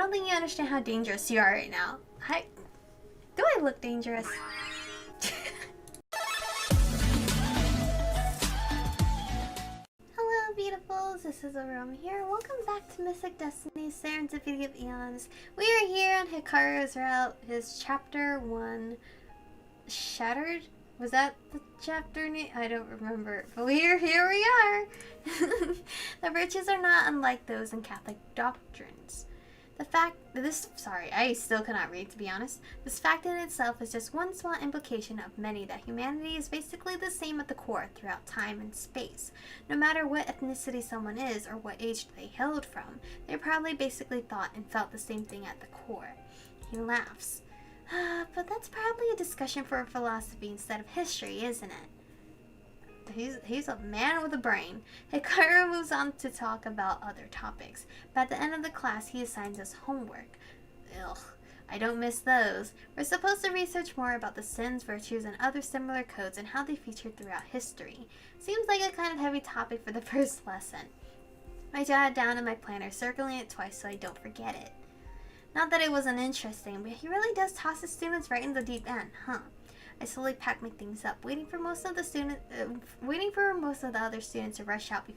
don't think you understand how dangerous you are right now. Do I look dangerous? Hello, beautifuls. This is Aromie here. Welcome back to Mystic Destinies, Serendipity of Aeons. We are here on Hikaru's Route, his chapter 1, Shattered? Was that the chapter name? I don't remember. But here we are. The virtues are not unlike those in Catholic doctrines. I still cannot read, to be honest. This fact in itself is just one small implication of many that humanity is basically the same at the core throughout time and space. No matter what ethnicity someone is or what age they hailed from, they probably basically thought and felt the same thing at the core. He laughs. But that's probably a discussion for philosophy instead of history, isn't it? He's a man with a brain. Hikaru moves on to talk about other topics, but at the end of the class he assigns us homework. Ugh, I don't miss those. We're supposed to research more about the sins, virtues, and other similar codes and how they featured throughout history. Seems like a kind of heavy topic for the first lesson. I jot it down in my planner, circling it twice so I don't forget it. Not that it wasn't interesting, but he really does toss his students right in the deep end, huh? I slowly pack my things up, waiting for most of the other students to rush out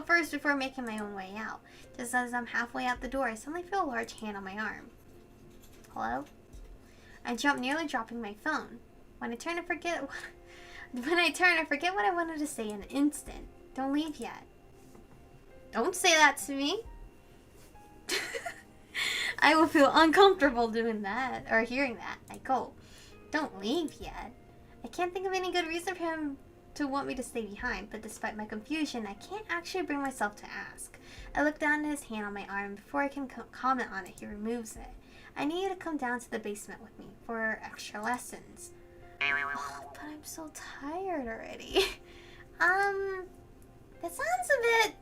first before making my own way out. Just as I'm halfway out the door, I suddenly feel a large hand on my arm. Hello? I jump, nearly dropping my phone. When I turn, I forget what I wanted to say in an instant. Don't leave yet. Don't say that to me. I will feel uncomfortable doing that, or hearing that. I go, don't leave yet. I can't think of any good reason for him to want me to stay behind, but despite my confusion, I can't actually bring myself to ask. I look down at his hand on my arm, and before I can comment on it, he removes it. I need you to come down to the basement with me for extra lessons. Oh, but I'm so tired already. That sounds a bit...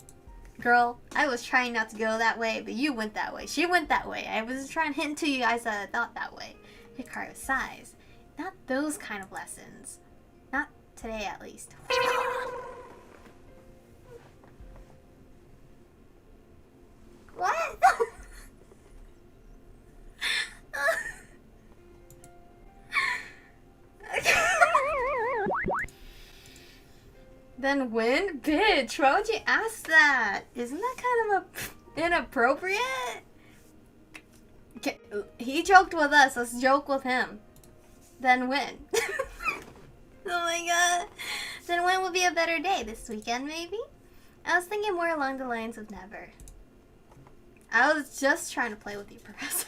Girl, I was trying not to go that way, but you went that way. She went that way. I was trying to hint to you guys that I thought that way. Hikaru sighs. Not those kind of lessons. Not today, at least. What? Then when? Bitch, why would you ask that? Isn't that kind of inappropriate? Okay, he joked with us, let's joke with him. Then when? Oh my god. Then when would be a better day? This weekend, maybe? I was thinking more along the lines of never. I was just trying to play with you, Professor.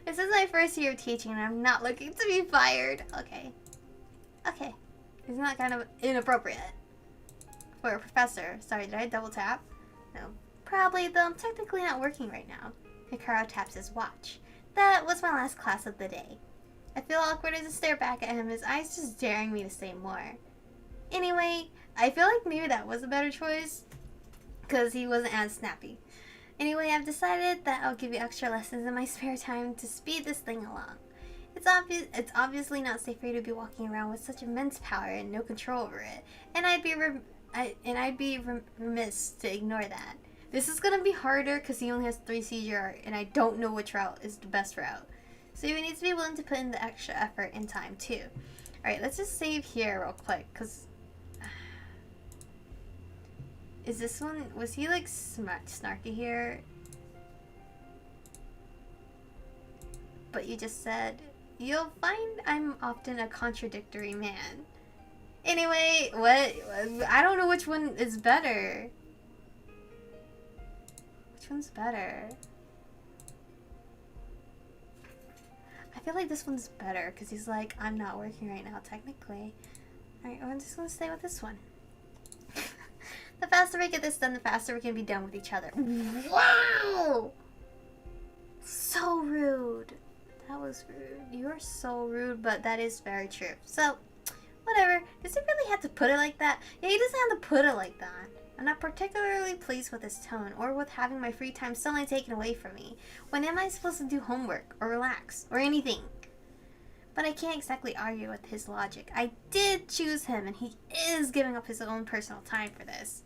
This is my first year of teaching and I'm not looking to be fired. Okay. Okay. Isn't that kind of inappropriate? For a professor. Sorry, did I double tap? No. Probably, though I'm technically not working right now. Hikaru taps his watch. That was my last class of the day. I feel awkward as I stare back at him, his eyes just daring me to say more. Anyway, I feel like maybe that was a better choice, because he wasn't as snappy. Anyway, I've decided that I'll give you extra lessons in my spare time to speed this thing along. It's obviously not safe for you to be walking around with such immense power and no control over it, and I'd be remiss to ignore that. This is gonna be harder because he only has 3 CGR, and I don't know which route is the best route. So you need to be willing to put in the extra effort and time too. Alright, let's just save here real quick, because... Is this one... Was he like snarky here? But you just said, you'll find I'm often a contradictory man. Anyway, what? I don't know which one is better. Which one's better? I feel like this one's better because he's like, I'm not working right now, technically. Alright, I'm just gonna stay with this one. The faster we get this done, the faster we can be done with each other. Wow! So rude. That was rude. You are so rude, but that is very true. So, whatever. Does he really have to put it like that? Yeah, he doesn't have to put it like that. I'm not particularly pleased with his tone or with having my free time suddenly taken away from me. When am I supposed to do homework or relax or anything? But I can't exactly argue with his logic. I did choose him and he is giving up his own personal time for this.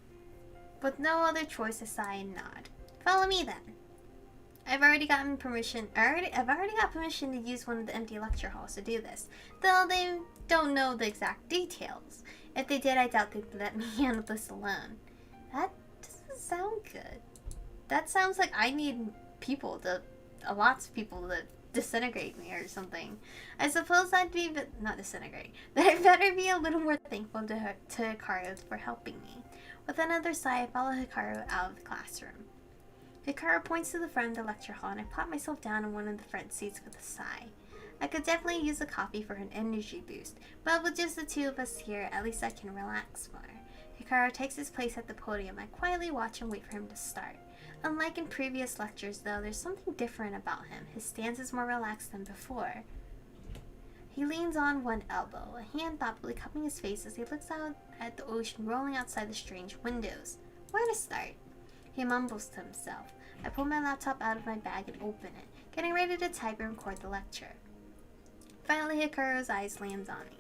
With no other choice, I sigh and nod. Follow me then. I've already gotten permission. I've already got permission to use one of the empty lecture halls to do this, though they don't know the exact details. If they did, I doubt they'd let me handle this alone. That doesn't sound good. That sounds like I need lots of people to disintegrate me or something. I suppose I'd be, not disintegrate, that I'd better be a little more thankful to Hikaru for helping me. With another sigh, I follow Hikaru out of the classroom. Hikaru points to the front of the lecture hall and I plop myself down in one of the front seats with a sigh. I could definitely use a coffee for an energy boost, but with just the two of us here, at least I can relax more. Hikaru takes his place at the podium. I quietly watch and wait for him to start. Unlike in previous lectures, though, there's something different about him. His stance is more relaxed than before. He leans on one elbow, a hand thoughtfully cupping his face as he looks out at the ocean rolling outside the strange windows. Where to start? He mumbles to himself. I pull my laptop out of my bag and open it, getting ready to type and record the lecture. Finally, Hikaru's eyes lands on me.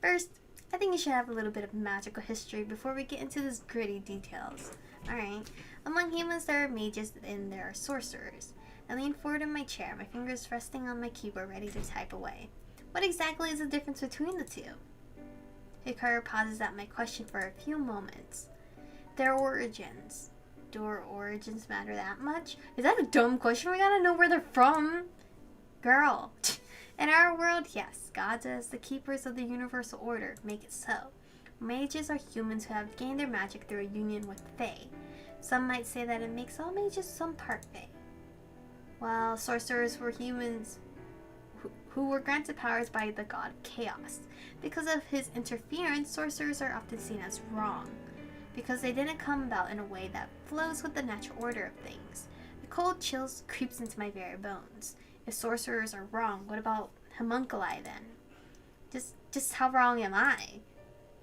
First, I think you should have a little bit of magical history before we get into these gritty details. Alright, among humans there are mages and there are sorcerers. I lean forward in my chair, my fingers resting on my keyboard ready to type away. What exactly is the difference between the two? Hikaru pauses at my question for a few moments. Their origins. Do our origins matter that much? Is that a dumb question? We gotta know where they're from. Girl. In our world, yes, gods as the keepers of the universal order make it so. Mages are humans who have gained their magic through a union with Fae. Some might say that it makes all mages some part Fae. While sorcerers were humans who were granted powers by the god of chaos. Because of his interference, sorcerers are often seen as wrong, because they didn't come about in a way that flows with the natural order of things. The cold chills creeps into my very bones. If sorcerers are wrong, what about homunculi then? Just how wrong am I?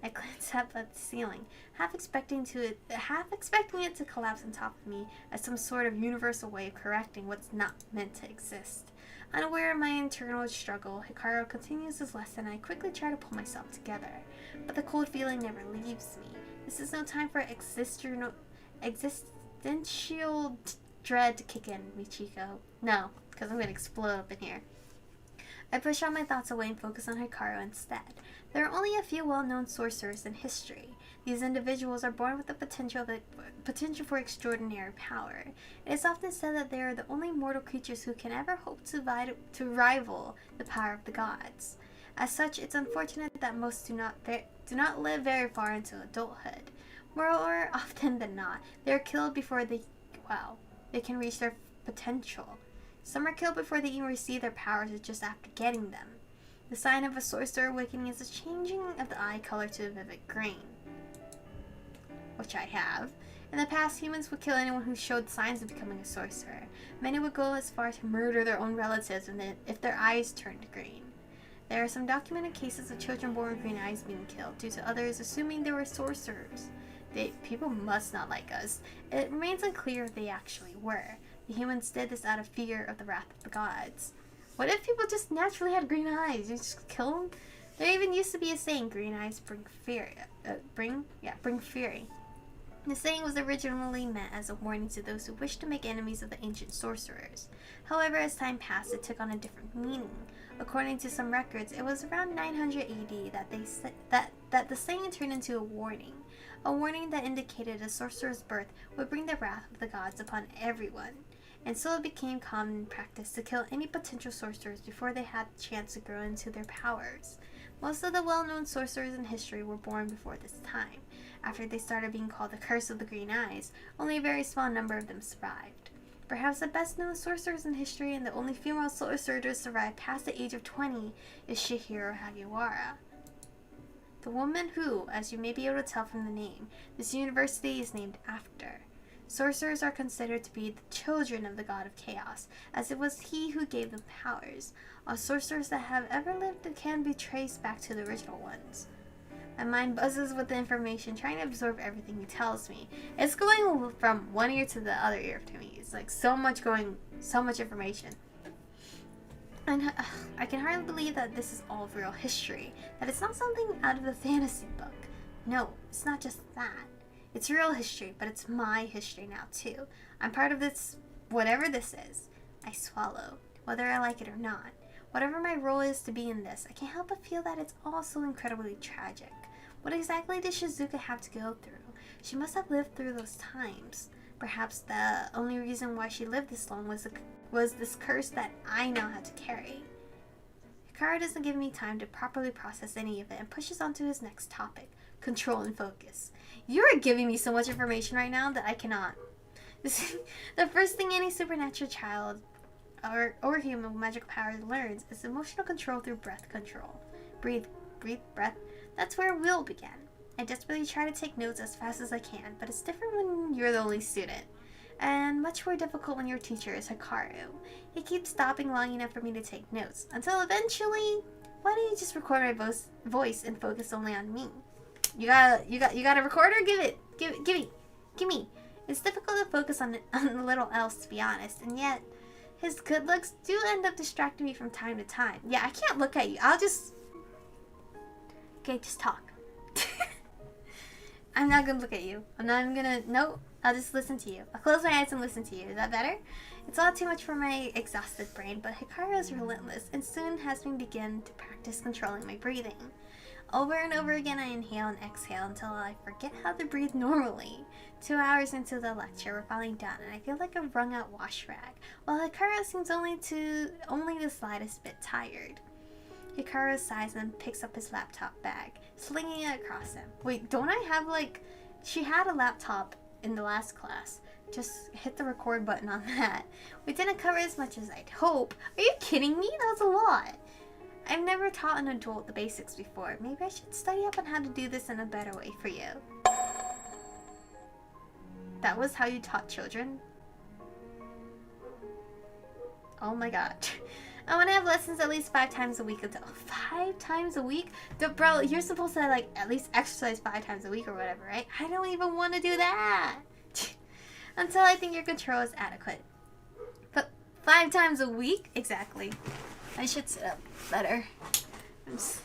I glance up at the ceiling, half expecting it to collapse on top of me as some sort of universal way of correcting what's not meant to exist. Unaware of my internal struggle, Hikaru continues his lesson and I quickly try to pull myself together. But the cold feeling never leaves me. This is no time for existential dread to kick in, Michiko. No, because I'm going to explode up in here. I push all my thoughts away and focus on Hikaru instead. There are only a few well-known sorcerers in history. These individuals are born with the potential for extraordinary power. It is often said that they are the only mortal creatures who can ever hope to rival the power of the gods. As such, it's unfortunate that most do not live very far into adulthood. More often than not, they are killed before they can reach their potential. Some are killed before they even receive their powers or just after getting them. The sign of a sorcerer awakening is a changing of the eye color to a vivid green, which I have. In the past, humans would kill anyone who showed signs of becoming a sorcerer. Many would go as far to murder their own relatives if their eyes turned green. There are some documented cases of children born with green eyes being killed due to others assuming they were sorcerers. People must not like us. It remains unclear if they actually were. The humans did this out of fear of the wrath of the gods. What if people just naturally had green eyes? You just kill them? There even used to be a saying, green eyes bring fury. Bring fury. The saying was originally meant as a warning to those who wished to make enemies of the ancient sorcerers. However, as time passed, it took on a different meaning. According to some records, it was around 900 AD that the saying turned into a warning that indicated a sorcerer's birth would bring the wrath of the gods upon everyone. And so it became common practice to kill any potential sorcerers before they had the chance to grow into their powers. Most of the well-known sorcerers in history were born before this time. After they started being called the Curse of the Green Eyes, only a very small number of them survived. Perhaps the best-known sorcerers in history and the only female sorcerer to survive past the age of 20 is Chihiro Hagiwara. The woman who, as you may be able to tell from the name, this university is named after. Sorcerers are considered to be the children of the god of chaos, as it was he who gave them powers. All sorcerers that have ever lived can be traced back to the original ones. My mind buzzes with the information, trying to absorb everything he tells me. It's going from one ear to the other ear to me. It's like so much information. And I can hardly believe that this is all real history, that it's not something out of a fantasy book. No, it's not just that. It's real history, but it's my history now too. I'm part of this Whatever this is, I swallow, whether I like it or not. Whatever my role is to be in this, I can't help but feel that it's all so incredibly tragic. What exactly did Shizuka have to go through? She must have lived through those times. Perhaps the only reason why she lived this long was this curse that I now had to carry. Hikaru doesn't give me time to properly process any of it and pushes on to his next topic, control and focus. You are giving me so much information right now that I cannot. The first thing any supernatural child or human with magical powers learns is emotional control through breath control. Breathe, breath. That's where will began. I desperately try to take notes as fast as I can, but it's different when you're the only student. And much more difficult when your teacher is Hikaru. He keeps stopping long enough for me to take notes, until eventually, why don't you just record my voice and focus only on me? You got a recorder? Give me. It's difficult to focus on the little else, to be honest, and yet his good looks do end up distracting me from time to time. Yeah, I can't look at you. Okay, just talk. I'm not gonna look at you. I'm not even gonna. No, I'll just listen to you. I'll close my eyes and listen to you. Is that better? It's all too much for my exhausted brain, but Hikaru is relentless and soon has me begin to practice controlling my breathing. Over and over again, I inhale and exhale until I forget how to breathe normally. 2 hours into the lecture, we're finally done, and I feel like a wrung-out wash rag, while Hikaru seems only the slightest bit tired. Hikaru sighs and picks up his laptop bag, slinging it across him. Wait, don't I have, she had a laptop in the last class. Just hit the record button on that. We didn't cover as much as I'd hope. Are you kidding me? That was a lot. I've never taught an adult the basics before. Maybe I should study up on how to do this in a better way for you. That was how you taught children? Oh my god. I want to have lessons at least 5 times a week. 5 times a week? Bro, you're supposed to at least exercise 5 times a week or whatever, right? I don't even want to do that. Until I think your control is adequate. But 5 times a week? Exactly. I should sit up better. I'm just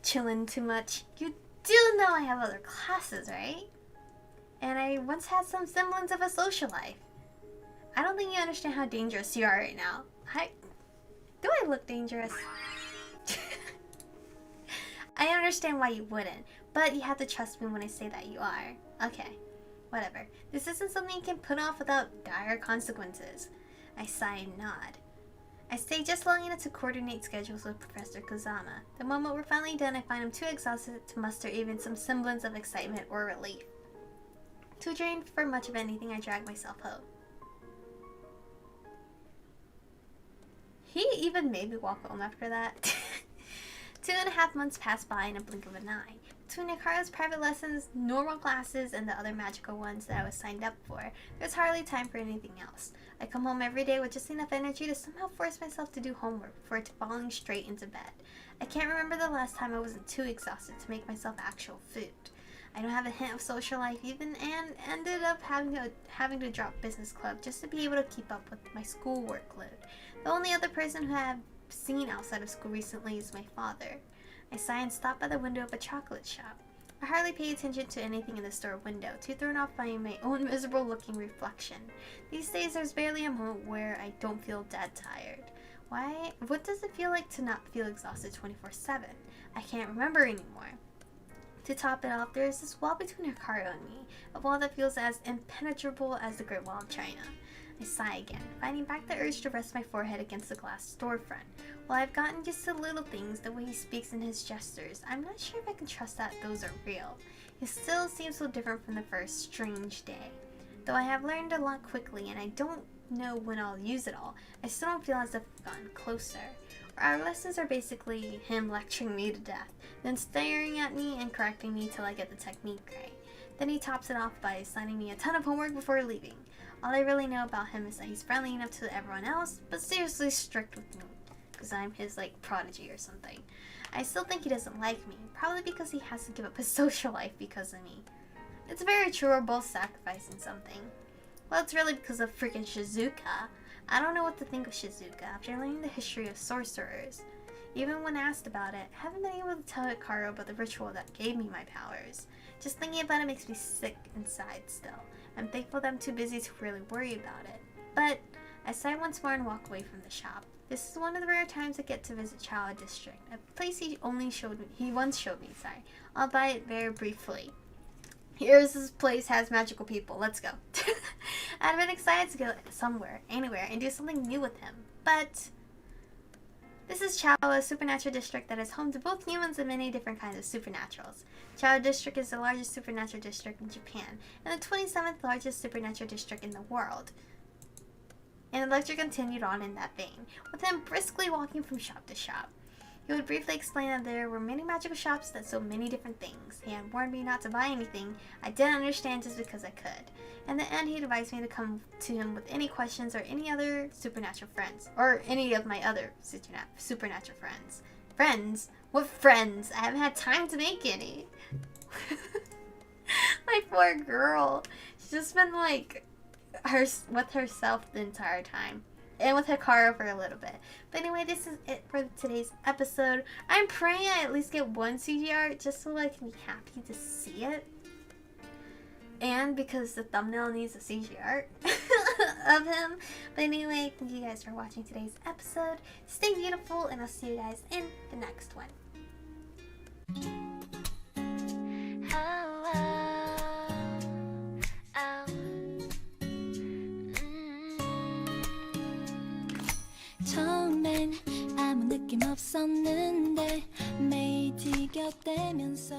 chilling too much. You do know I have other classes, right? And I once had some semblance of a social life. I don't think you understand how dangerous you are right now. Do I look dangerous? I understand why you wouldn't, but you have to trust me when I say that you are. Okay, whatever. This isn't something you can put off without dire consequences. I sigh and nod. I stay just long enough to coordinate schedules with Professor Kozama. The moment we're finally done, I find him too exhausted to muster even some semblance of excitement or relief. Too drained for much of anything, I drag myself home. He even made me walk home after that. 2.5 months pass by in a blink of an eye. Between Hikaru's private lessons, normal classes, and the other magical ones that I was signed up for, there's hardly time for anything else. I come home every day with just enough energy to somehow force myself to do homework before falling straight into bed. I can't remember the last time I wasn't too exhausted to make myself actual food. I don't have a hint of social life even, and ended up having to drop business club just to be able to keep up with my school workload. The only other person who I have seen outside of school recently is my father. I sigh and stop by the window of a chocolate shop. I hardly pay attention to anything in the store window, too thrown off by my own miserable looking reflection. These days there's barely a moment where I don't feel dead tired. What does it feel like to not feel exhausted 24/7? I can't remember anymore. To top it off, there is this wall between Hikaru and me, a wall that feels as impenetrable as the Great Wall of China. I sigh again, finding back the urge to rest my forehead against the glass storefront. While I've gotten used to little things, the way he speaks and his gestures, I'm not sure if I can trust that those are real. He still seems so different from the first strange day. Though I have learned a lot quickly and I don't know when I'll use it all, I still don't feel as if I've gotten closer. Our lessons are basically him lecturing me to death, then staring at me and correcting me till I get the technique right. Then he tops it off by assigning me a ton of homework before leaving. All I really know about him is that he's friendly enough to everyone else, but seriously strict with me, because I'm his, prodigy or something. I still think he doesn't like me, probably because he has to give up his social life because of me. It's very true, we're both sacrificing something. Well, it's really because of freaking Shizuka. I don't know what to think of Shizuka after learning the history of sorcerers. Even when asked about it, I haven't been able to tell Hikaru about the ritual that gave me my powers. Just thinking about it makes me sick inside still. I'm thankful that I'm too busy to really worry about it. But I sigh once more and walk away from the shop. This is one of the rare times I get to visit Chao District, a place he once showed me, albeit very briefly. Here's this place has magical people. Let's go. I'd been excited to go somewhere, anywhere, and do something new with him. But this is Chao, a supernatural district that is home to both humans and many different kinds of supernaturals. Chao District is the largest supernatural district in Japan, and the 27th largest supernatural district in the world. And the lecture continued on in that vein, with him briskly walking from shop to shop. He would briefly explain that there were many magical shops that sold many different things. He had warned me not to buy anything I didn't understand just because I could. In the end, he advised me to come to him with any questions or any other supernatural friends. Or any of my other supernatural friends. Friends? What friends? I haven't had time to make any. My poor girl. She's just been like with herself the entire time. And with Hikaru for a little bit. But anyway, this is it for today's episode. I'm praying I at least get one CG art just so I can be happy to see it. And because the thumbnail needs a CG art of him. But anyway, thank you guys for watching today's episode. Stay beautiful, and I'll see you guys in the next one. 처음엔 아무 느낌 없었는데 매일 지겹대면서